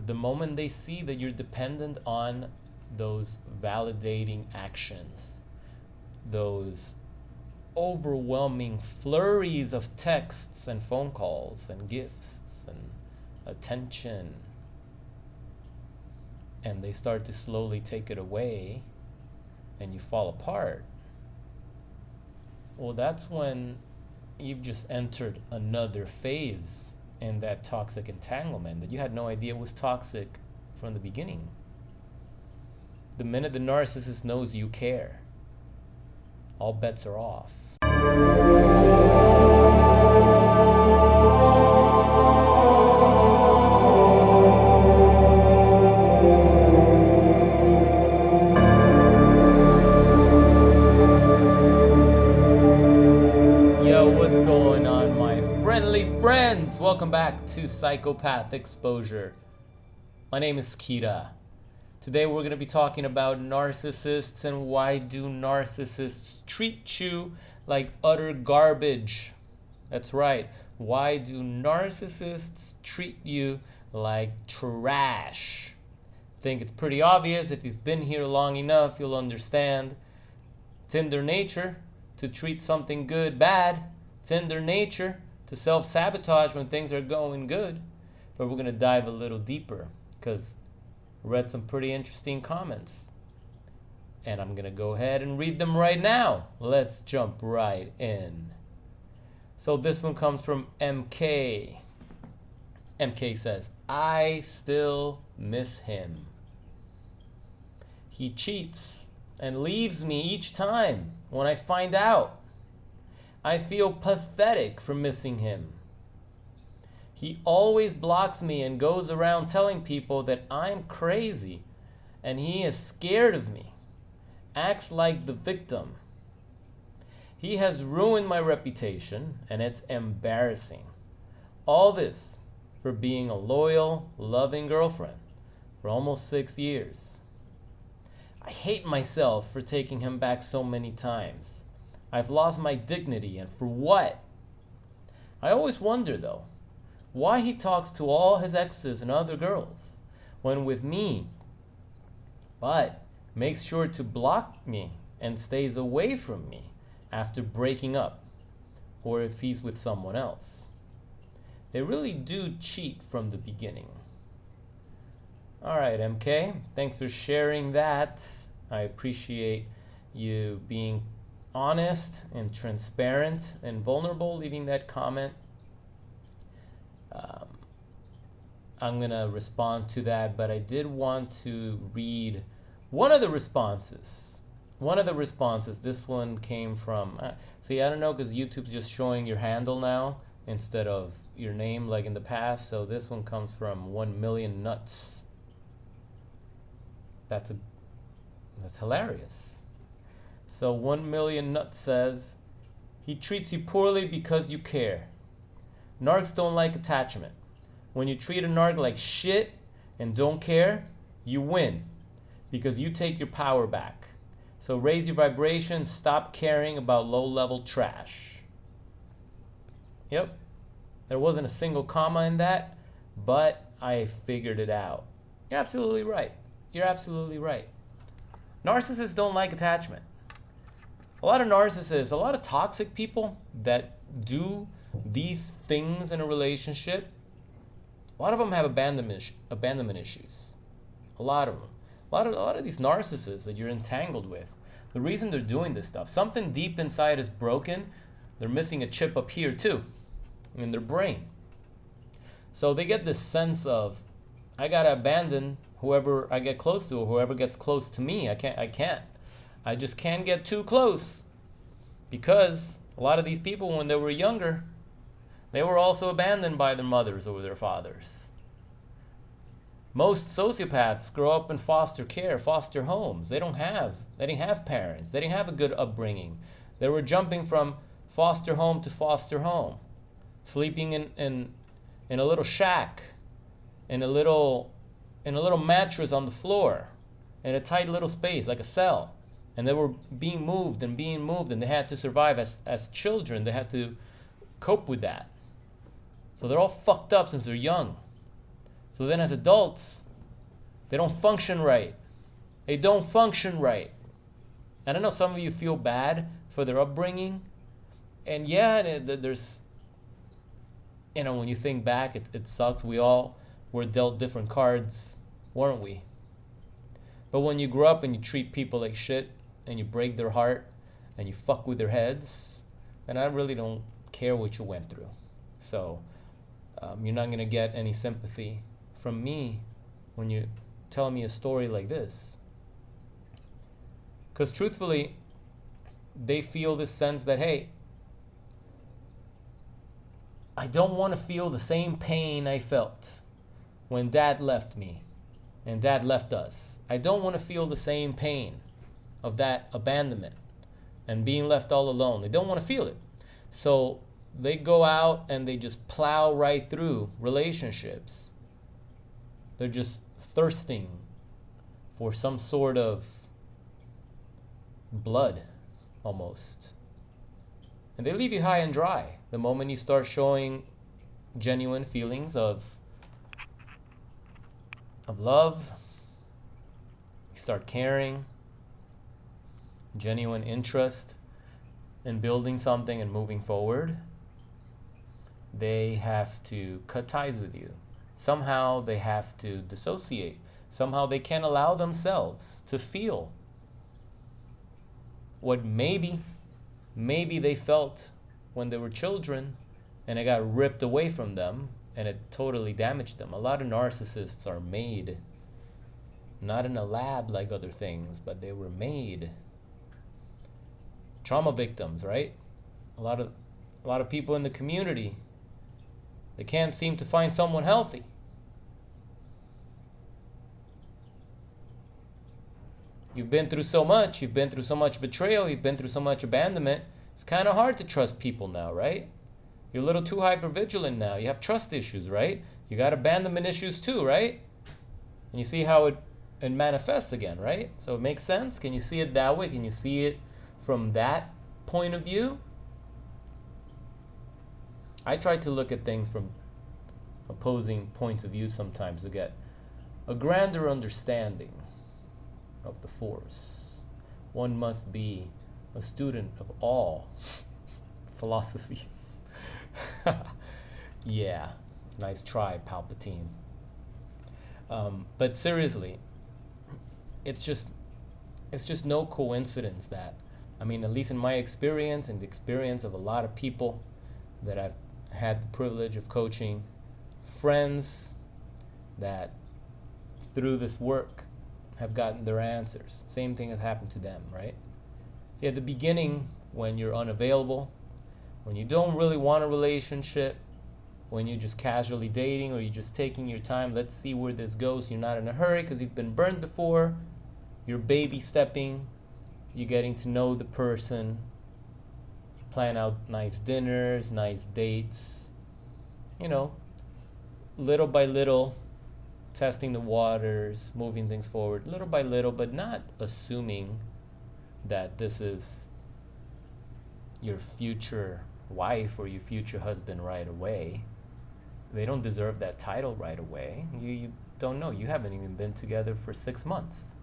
the moment they see that you're dependent on those validating actions, those overwhelming flurries of texts and phone calls and gifts and attention, and they start to slowly take it away and you fall apart, well, that's when you've just entered another phase in that toxic entanglement that you had no idea was toxic from the beginning. The minute the narcissist knows you care, all bets are off. Yo, what's going on, my friendly friends? Welcome back to Psychopath Exposure. My name is Kira. Today we're going to be talking about narcissists and why do narcissists treat you like utter garbage. That's right. Why do narcissists treat you like trash? I think it's pretty obvious. If you've been here long enough, you'll understand. It's in their nature to treat something good bad. It's in their nature to self-sabotage when things are going good. But we're going to dive a little deeper because I read some pretty interesting comments. And I'm going to go ahead and read them right now. Let's jump right in. So this one comes from MK. MK says, I still miss him. He cheats and leaves me each time when I find out. I feel pathetic for missing him. He always blocks me and goes around telling people that I'm crazy and he is scared of me. Acts like the victim. He has ruined my reputation and it's embarrassing. All this for being a loyal, loving girlfriend for almost 6 years. I hate myself for taking him back so many times. I've lost my dignity, and for what? I always wonder though, why he talks to all his exes and other girls when with me, but makes sure to block me and stays away from me after breaking up or if he's with someone else. They really do cheat from the beginning. Alright, MK, thanks for sharing that. I appreciate you being honest and transparent and vulnerable, leaving that comment. I'm going to respond to that, but I did want to read one of the responses. This one came from, see, I don't know, because YouTube's just showing your handle now instead of your name like in the past. So this one comes from 1 Million Nuts. That's hilarious. So 1 Million Nuts says, he treats you poorly because you care. Narcs don't like attachment. When you treat a narc like shit and don't care, you win because you take your power back. So raise your vibration, stop caring about low-level trash. Yep, there wasn't a single comma in that, but I figured it out. You're absolutely right. Narcissists don't like attachment. A lot of narcissists, a lot of toxic people that do these things in a relationship, a lot of them have abandonment issues. A lot of them. A lot of these narcissists that you're entangled with, the reason they're doing this stuff, something deep inside is broken. They're missing a chip up here too, in their brain. So they get this sense of, I gotta abandon whoever I get close to, or whoever gets close to me. I just can't get too close. Because a lot of these people, when they were younger, they were also abandoned by their mothers or their fathers. Most sociopaths grow up in foster care, foster homes. They didn't have parents. They didn't have a good upbringing. They were jumping from foster home to foster home, sleeping in a little shack, in a little mattress on the floor, in a tight little space like a cell. And they were being moved, and they had to survive as children. They had to cope with that. So they're all fucked up since they're young. So then as adults, they don't function right. They don't function right. And I know some of you feel bad for their upbringing. And yeah, there's, when you think back, it sucks. We all were dealt different cards, weren't we? But when you grow up and you treat people like shit and you break their heart and you fuck with their heads, then I really don't care what you went through. So you're not going to get any sympathy from me when you tell me a story like this. Because truthfully, they feel this sense that, hey, I don't want to feel the same pain I felt when dad left me and dad left us. I don't want to feel the same pain of that abandonment and being left all alone. They don't want to feel it. So they go out and they just plow right through relationships. They're just thirsting for some sort of blood, almost. And they leave you high and dry the moment you start showing genuine feelings of love. You start caring, genuine interest in building something and moving forward. They have to cut ties with you. Somehow they have to dissociate. Somehow they can't allow themselves to feel what maybe they felt when they were children, and it got ripped away from them and it totally damaged them. A lot of narcissists are made, not in a lab like other things, but they were made. Trauma victims, right? A lot of people in the community, they can't seem to find someone healthy. You've been through so much. You've been through so much betrayal. You've been through so much abandonment. It's kind of hard to trust people now, right? You're a little too hypervigilant now. You have trust issues, right? You got abandonment issues too, right? And you see how it manifests again, right? So it makes sense. Can you see it that way? Can you see it from that point of view? I try to look at things from opposing points of view sometimes to get a grander understanding of the force. One must be a student of all philosophies. Yeah, nice try, Palpatine. But seriously, it's just no coincidence that, at least in my experience and the experience of a lot of people that I've had the privilege of coaching, friends that through this work have gotten their answers. Same thing has happened to them, right? See, at the beginning, when you're unavailable, when you don't really want a relationship, when you're just casually dating or you're just taking your time, let's see where this goes. You're not in a hurry because you've been burned before. You're baby stepping. You're getting to know the person. You plan out nice dinners, nice dates. Little by little, testing the waters, moving things forward little by little, but not assuming that this is your future wife or your future husband right away. They don't deserve that title right away. You don't know. You haven't even been together for 6 months.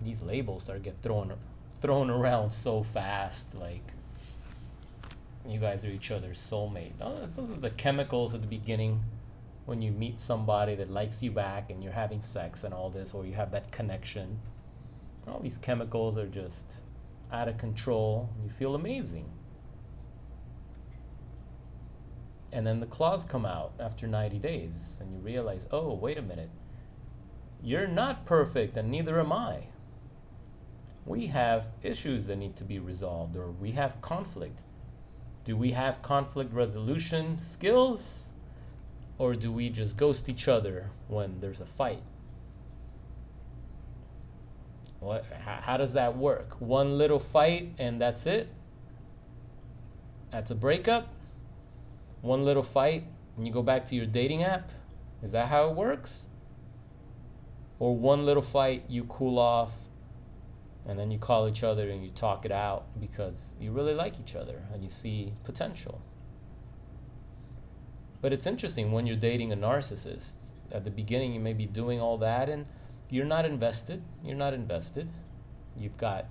These labels start get thrown around so fast, like you guys are each other's soulmate. Those are the chemicals at the beginning when you meet somebody that likes you back and you're having sex and all this, or you have that connection. All these chemicals are just out of control. You feel amazing. And then the claws come out after 90 days and you realize, oh, wait a minute. You're not perfect and neither am I. We have issues that need to be resolved, or we have conflict. Do we have conflict resolution skills? Or do we just ghost each other when there's a fight? How does that work? One little fight and that's it? That's a breakup? One little fight and you go back to your dating app? Is that how it works? Or one little fight, you cool off, and then you call each other and you talk it out because you really like each other and you see potential. But it's interesting when you're dating a narcissist. At the beginning, you may be doing all that, and you're not invested. You're not invested. You've got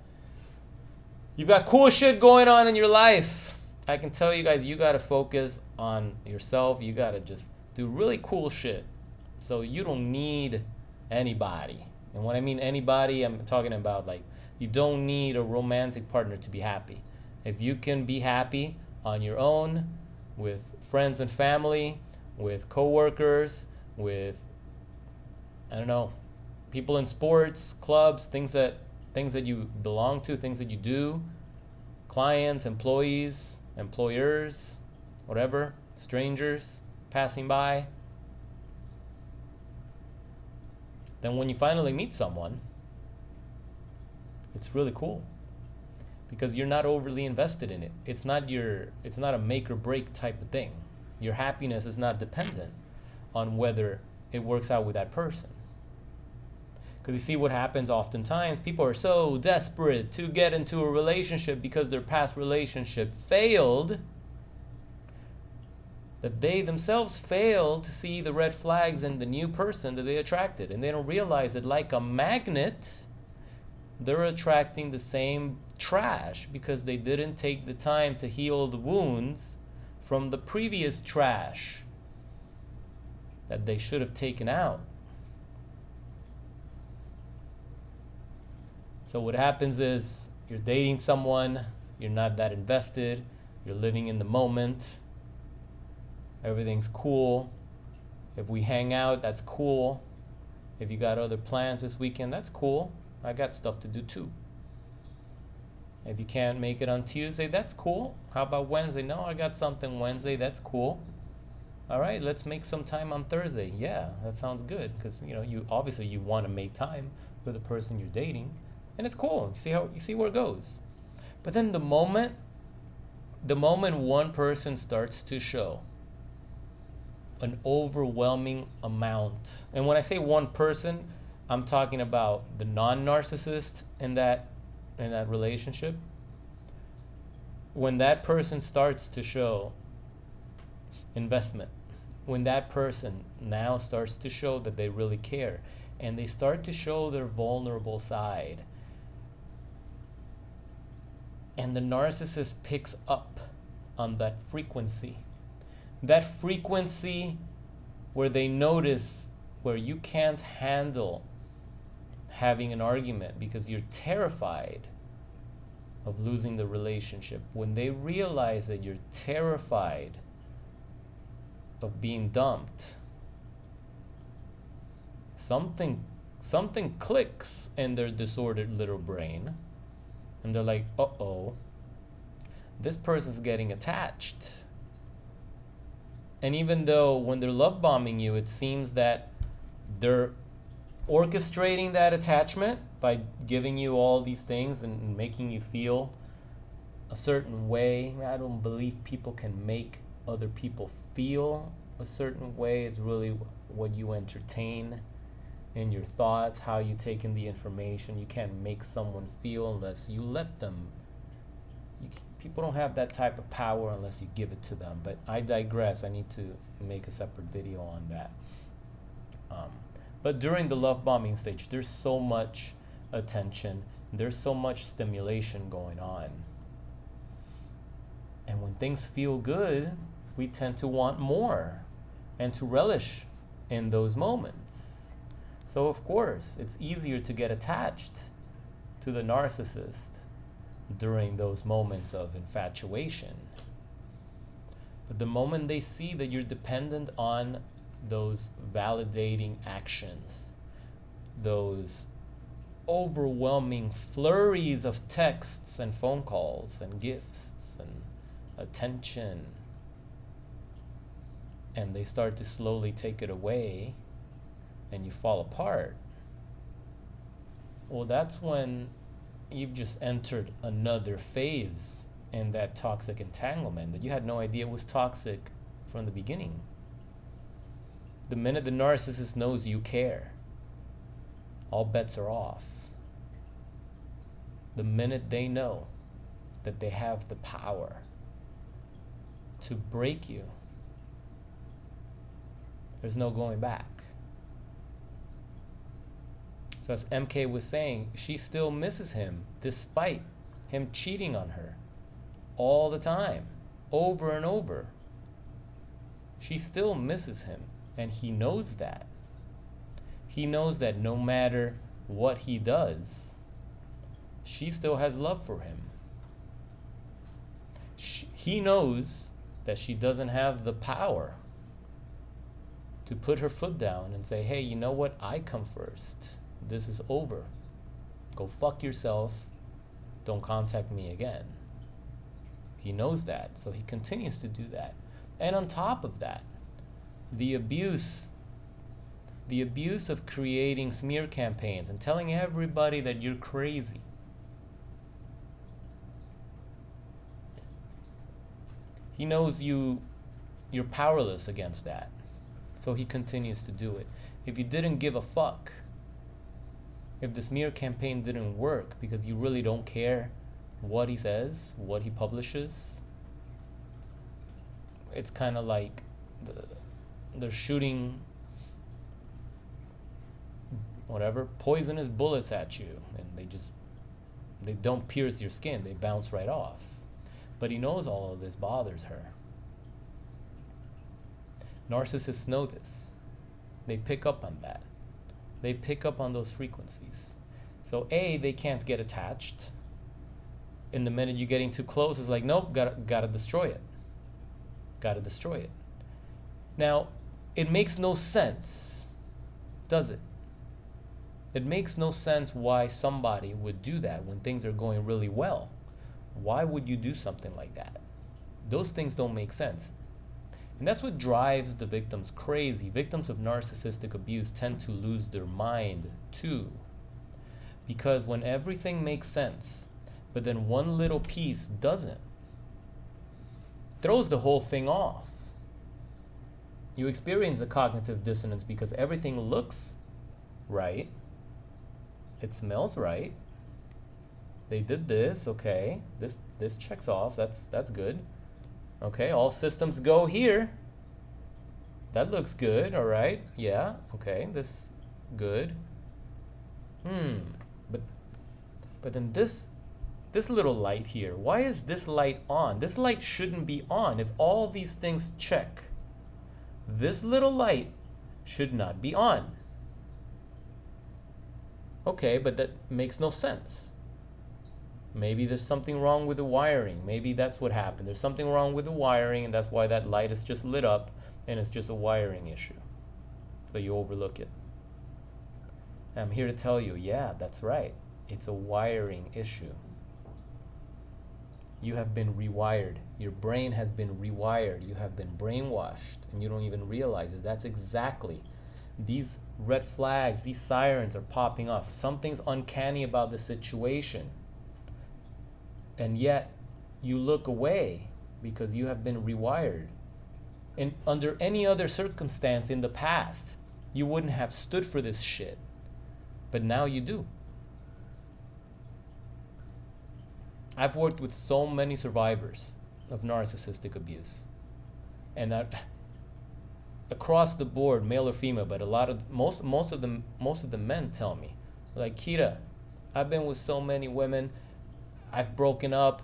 cool shit going on in your life. I can tell you guys, you gotta focus on yourself. You gotta just do really cool shit. So you don't need anybody. And when I mean anybody, I'm talking about like you don't need a romantic partner to be happy. If you can be happy on your own, with friends and family, with coworkers, with I don't know, people in sports, clubs, things that you belong to, things that you do, clients, employees, employers, whatever, strangers passing by. Then when you finally meet someone, it's really cool because you're not overly invested in it. It's not a make or break type of thing. Your happiness is not dependent on whether it works out with that person. Because you see what happens oftentimes, people are so desperate to get into a relationship because their past relationship failed that they themselves fail to see the red flags in the new person that they attracted. And they don't realize that like a magnet, they're attracting the same trash because they didn't take the time to heal the wounds from the previous trash that they should have taken out. So what happens is you're dating someone, you're not that invested, you're living in the moment, everything's cool. If we hang out, that's cool. If you got other plans this weekend, that's cool. I got stuff to do too. If you can't make it on Tuesday, that's cool. How about Wednesday? No, I got something Wednesday, that's cool. All right, let's make some time on Thursday. Yeah, that sounds good because you obviously you want to make time with the person you're dating. And it's cool. You see where it goes. But then the moment one person starts to show an overwhelming amount, and when I say one person, I'm talking about the non-narcissist in that relationship. When that person starts to show investment, when that person now starts to show that they really care, and they start to show their vulnerable side, and the narcissist picks up on that frequency where they notice where you can't handle having an argument because you're terrified of losing the relationship. When they realize that you're terrified of being dumped, something clicks in their disordered little brain. And they're like, uh-oh, this person's getting attached. And even though when they're love bombing you, it seems that they're orchestrating that attachment by giving you all these things and making you feel a certain way. I don't believe people can make other people feel a certain way. It's really what you entertain in your thoughts, how you take in the information. You can't make someone feel unless you let them. People don't have that type of power unless you give it to them. But I digress. I need to make a separate video on that. But during the love bombing stage, there's so much attention. There's so much stimulation going on. And when things feel good, we tend to want more and to relish in those moments. So of course, it's easier to get attached to the narcissist during those moments of infatuation. But the moment they see that you're dependent on those validating actions, those overwhelming flurries of texts and phone calls and gifts and attention, and they start to slowly take it away, and you fall apart, well, that's when you've just entered another phase in that toxic entanglement that you had no idea was toxic from the beginning. The minute the narcissist knows you care, all bets are off. The minute they know that they have the power to break you, There's no going back. So as MK was saying, she still misses him despite him cheating on her all the time, over and over. She still misses him, and he knows that. He knows that no matter what he does, she still has love for him. He knows that she doesn't have the power to put her foot down and say, hey, you know what? I come first. This is over. Go fuck yourself. Don't contact me again. He knows that, so he continues to do that. And on top of that, the abuse of creating smear campaigns and telling everybody that you're crazy. He knows you're powerless against that, so he continues to do it. If you didn't give a fuck, if the smear campaign didn't work because you really don't care what he says, what he publishes, it's kind of like they're shooting whatever poisonous bullets at you, and they don't pierce your skin, they bounce right off. But he knows all of this bothers her. Narcissists know this. They pick up on that. They pick up on those frequencies. So A, they can't get attached. In the minute you're getting too close, it's like, nope, gotta destroy it. Gotta destroy it. Now, it makes no sense, does it? It makes no sense why somebody would do that when things are going really well. Why would you do something like that? Those things don't make sense. And that's what drives the victims crazy. Victims of narcissistic abuse tend to lose their mind too. Because when everything makes sense, but then one little piece doesn't, throws the whole thing off. You experience a cognitive dissonance because everything looks right. It smells right. They did this, okay. This checks off. That's good. Okay, all systems go here. That looks good, all right. Yeah, okay, this good. But then this little light here, why is this light on? This light shouldn't be on if all these things check. This little light should not be on. Okay, but that makes no sense. Maybe there's something wrong with the wiring. Maybe that's what happened. There's something wrong with the wiring, and that's why that light is just lit up, and it's just a wiring issue. So you overlook it. And I'm here to tell you, yeah, that's right. It's a wiring issue. You have been rewired. Your brain has been rewired. You have been brainwashed, and you don't even realize it. That's exactly. These red flags, these sirens are popping off. Something's uncanny about the situation. And yet, you look away because you have been rewired. And under any other circumstance in the past, you wouldn't have stood for this shit. But now you do. I've worked with so many survivors of narcissistic abuse. And that across the board, male or female, but most of the men tell me, like, Kira, I've been with so many women. I've broken up,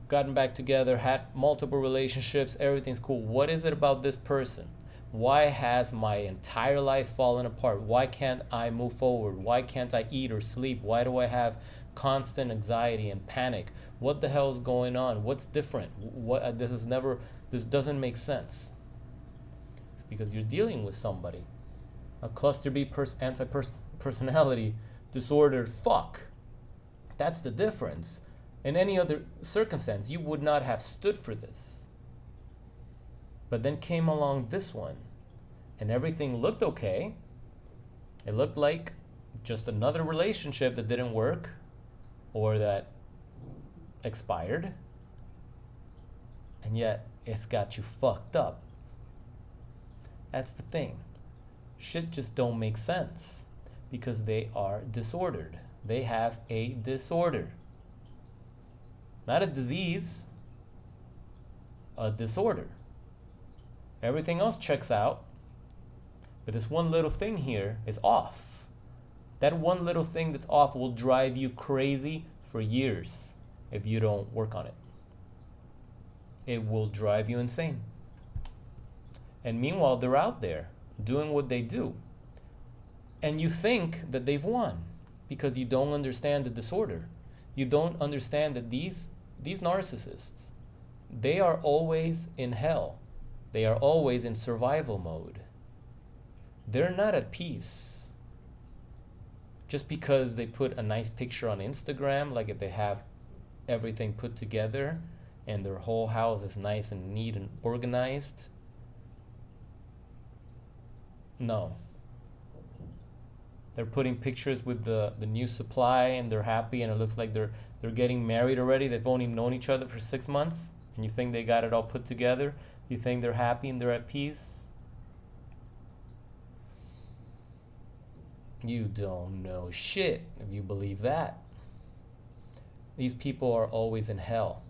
gotten back together, had multiple relationships, everything's cool. What is it about this person? Why has my entire life fallen apart? Why can't I move forward? Why can't I eat or sleep? Why do I have constant anxiety and panic? What the hell is going on? What's different? This doesn't make sense. It's because you're dealing with somebody. A cluster B anti-personality disorder fuck. That's the difference. In any other circumstance, you would not have stood for this. But then came along this one, and everything looked okay. It looked like just another relationship that didn't work or that expired. And yet, it's got you fucked up. That's the thing. Shit just don't make sense because they are disordered. They have a disorder. Not a disease, a disorder. Everything else checks out. But this one little thing here is off. That one little thing that's off will drive you crazy for years if you don't work on it. It will drive you insane. And meanwhile, they're out there doing what they do. And you think that they've won because you don't understand the disorder. You don't understand that these narcissists, they are always in hell. They are always in survival mode. They're not at peace. Just because they put a nice picture on Instagram, like if they have everything put together and their whole house is nice and neat and organized. No. They're putting pictures with the new supply and they're happy and it looks like they're getting married already. They've only known each other for 6 months and you think they got it all put together. You think they're happy and they're at peace. You don't know shit if you believe that. These people are always in hell.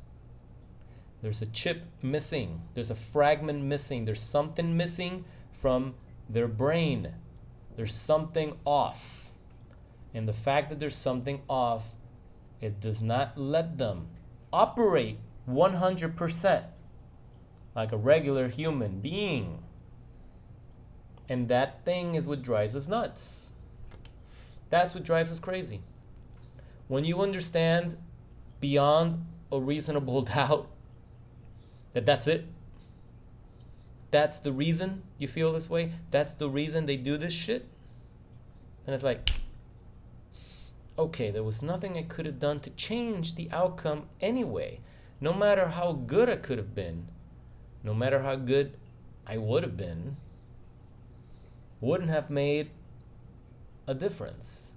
There's a chip missing. There's a fragment missing. There's something missing from their brain. There's something off. And the fact that there's something off, it does not let them operate 100% like a regular human being. And that thing is what drives us nuts. That's what drives us crazy. When you understand beyond a reasonable doubt that that's it, that's the reason you feel this way, that's the reason they do this shit, and it's like, okay, there was nothing I could have done to change the outcome anyway. No matter how good I could have been, no matter how good I would have been, wouldn't have made a difference.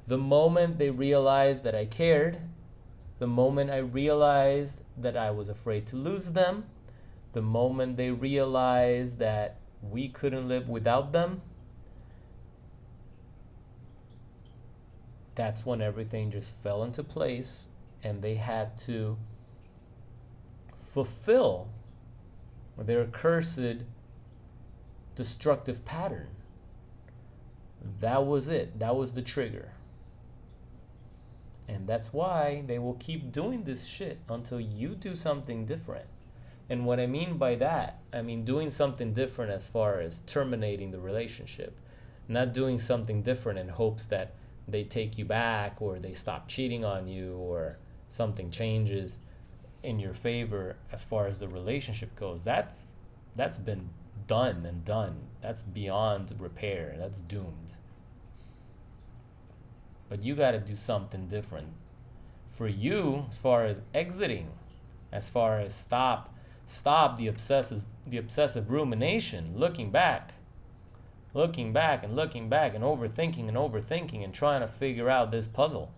The moment they realized that I cared, the moment I realized that I was afraid to lose them, the moment they realized that we couldn't live without them, that's when everything just fell into place and they had to fulfill their cursed destructive pattern. That was it. That was the trigger. And that's why they will keep doing this shit until you do something different. And what I mean by that, I mean doing something different as far as terminating the relationship. Not doing something different in hopes that they take you back or they stop cheating on you or something changes in your favor as far as the relationship goes. That's been done and done. That's beyond repair. That's doomed. But you got to do something different. For you, as far as exiting, as far as stop the obsessive rumination, looking back and overthinking and trying to figure out this puzzle.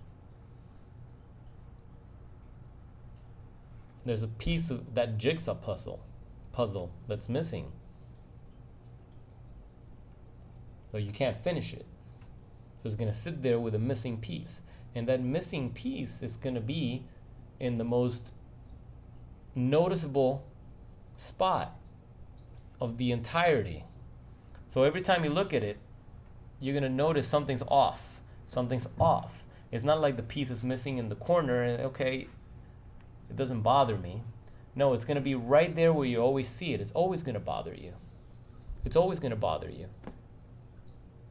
There's a piece of that jigsaw puzzle that's missing. So you can't finish it. So it's going to sit there with a missing piece. And that missing piece is going to be in the most noticeable spot of the entirety. So every time you look at it, you're going to notice something's off. Something's off. It's not like the piece is missing in the corner and, okay, it doesn't bother me. No, it's going to be right there where you always see it. It's always going to bother you. It's always going to bother you.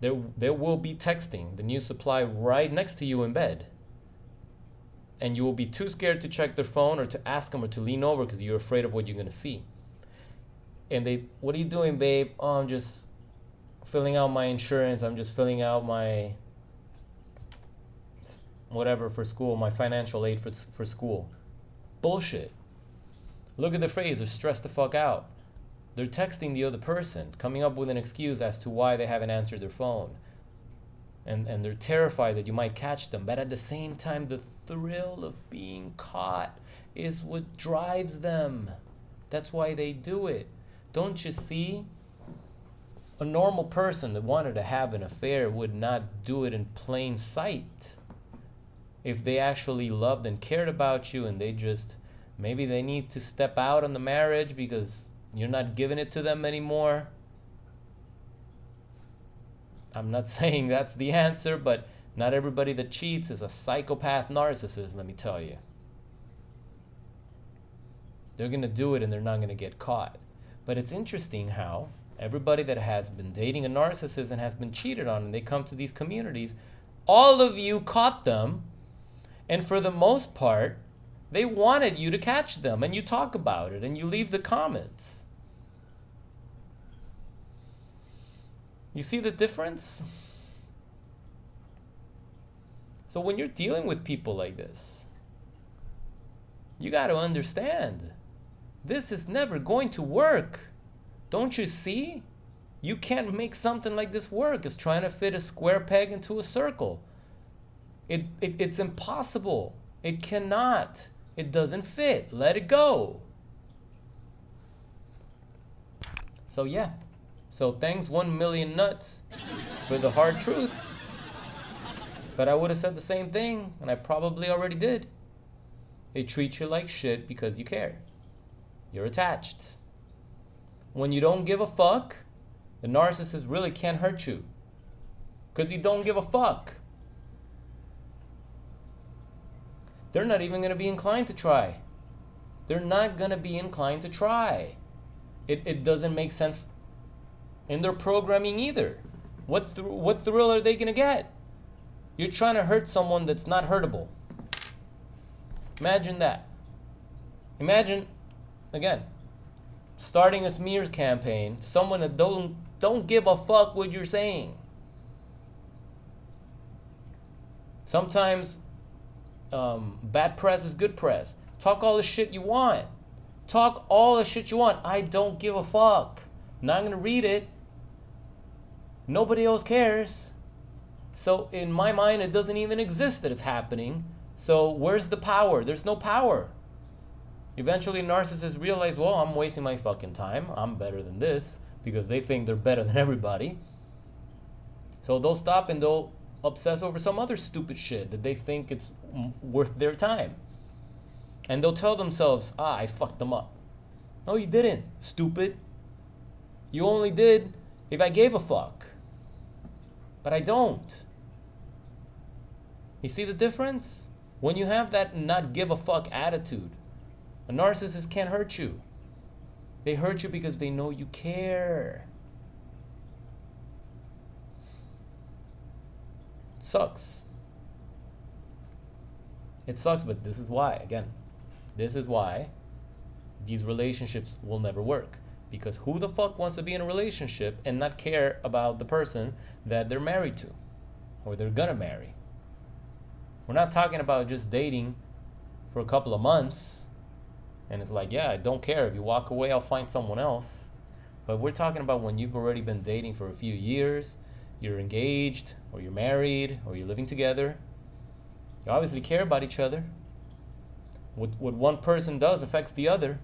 There will be texting, the new supply, right next to you in bed. And you will be too scared to check their phone or to ask them or to lean over because you're afraid of what you're going to see. And what are you doing, babe? Oh, I'm just filling out my insurance. I'm just filling out my whatever for school, my financial aid for school. Bullshit. Look at the phrase, they're stressed the fuck out. They're texting the other person, coming up with an excuse as to why they haven't answered their phone. And they're terrified that you might catch them. But at the same time, the thrill of being caught is what drives them. That's why they do it. Don't you see? A normal person that wanted to have an affair would not do it in plain sight. If they actually loved and cared about you and maybe they need to step out on the marriage because you're not giving it to them anymore. I'm not saying that's the answer, but not everybody that cheats is a psychopath narcissist, let me tell you. They're going to do it and they're not going to get caught. But it's interesting how everybody that has been dating a narcissist and has been cheated on, and they come to these communities, all of you caught them, and for the most part, they wanted you to catch them, and you talk about it, and you leave the comments. You see the difference? So when you're dealing with people like this, you got to understand, this is never going to work. Don't you see? You can't make something like this work. It's trying to fit a square peg into a circle. It's impossible. It cannot. It doesn't fit. Let it go. So yeah. So thanks 1 million nuts for the hard truth. But I would have said the same thing, and I probably already did. They treat you like shit because you care. You're attached. When you don't give a fuck, the narcissist really can't hurt you. Because you don't give a fuck. They're not even going to be inclined to try. They're not going to be inclined to try. It doesn't make sense in their programming either. What thrill are they going to get? You're trying to hurt someone that's not hurtable. Imagine that. Imagine, again, starting a smear campaign, someone that don't give a fuck what you're saying. Sometimes bad press is good press. Talk all the shit you want. Talk all the shit you want. I don't give a fuck. Not gonna read it. Nobody else cares. So in my mind, it doesn't even exist that it's happening. So where's the power? There's no power. Eventually narcissists realize, well, I'm wasting my fucking time. I'm better than this, because they think they're better than everybody. So they'll stop and they'll obsess over some other stupid shit that they think it's worth their time. And they'll tell themselves, I fucked them up. No, you didn't, stupid. You only did if I gave a fuck. But I don't. You see the difference? When you have that not give a fuck attitude, a narcissist can't hurt you. They hurt you because they know you care. It sucks. It sucks, but this is why, again, this is why these relationships will never work. Because who the fuck wants to be in a relationship and not care about the person that they're married to or they're gonna marry? We're not talking about just dating for a couple of months and it's like, yeah, I don't care. If you walk away, I'll find someone else. But we're talking about when you've already been dating for a few years, you're engaged or you're married or you're living together. You obviously care about each other. What one person does affects the other.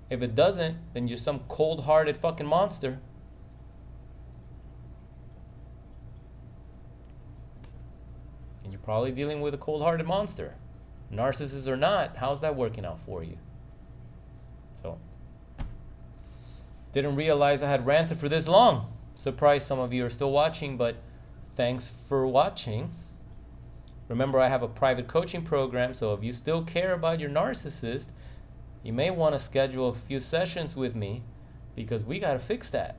If it doesn't, then you're some cold-hearted fucking monster. And you're probably dealing with a cold-hearted monster. Narcissists or not, how's that working out for you? So, didn't realize I had ranted for this long. Surprised some of you are still watching, but thanks for watching. Remember, I have a private coaching program, so if you still care about your narcissist, you may want to schedule a few sessions with me because we got to fix that.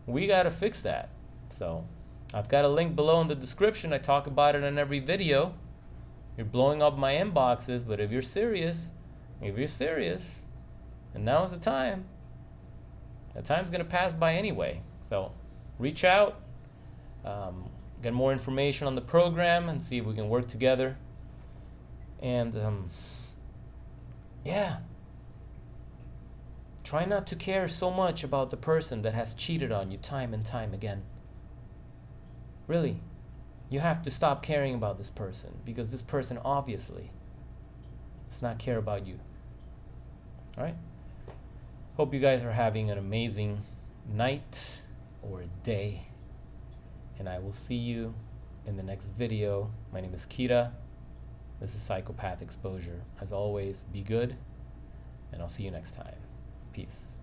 We got to fix that. So I've got a link below in the description. I talk about it in every video. You're blowing up my inboxes, but if you're serious, and now's the time. The time's going to pass by anyway. So reach out, get more information on the program and see if we can work together. And yeah. Try not to care so much about the person that has cheated on you time and time again. Really, you have to stop caring about this person because this person obviously does not care about you. Alright? Hope you guys are having an amazing night or day. And I will see you in the next video. My name is Kira. This is Psychopath Exposure. As always, be good, and I'll see you next time. Peace.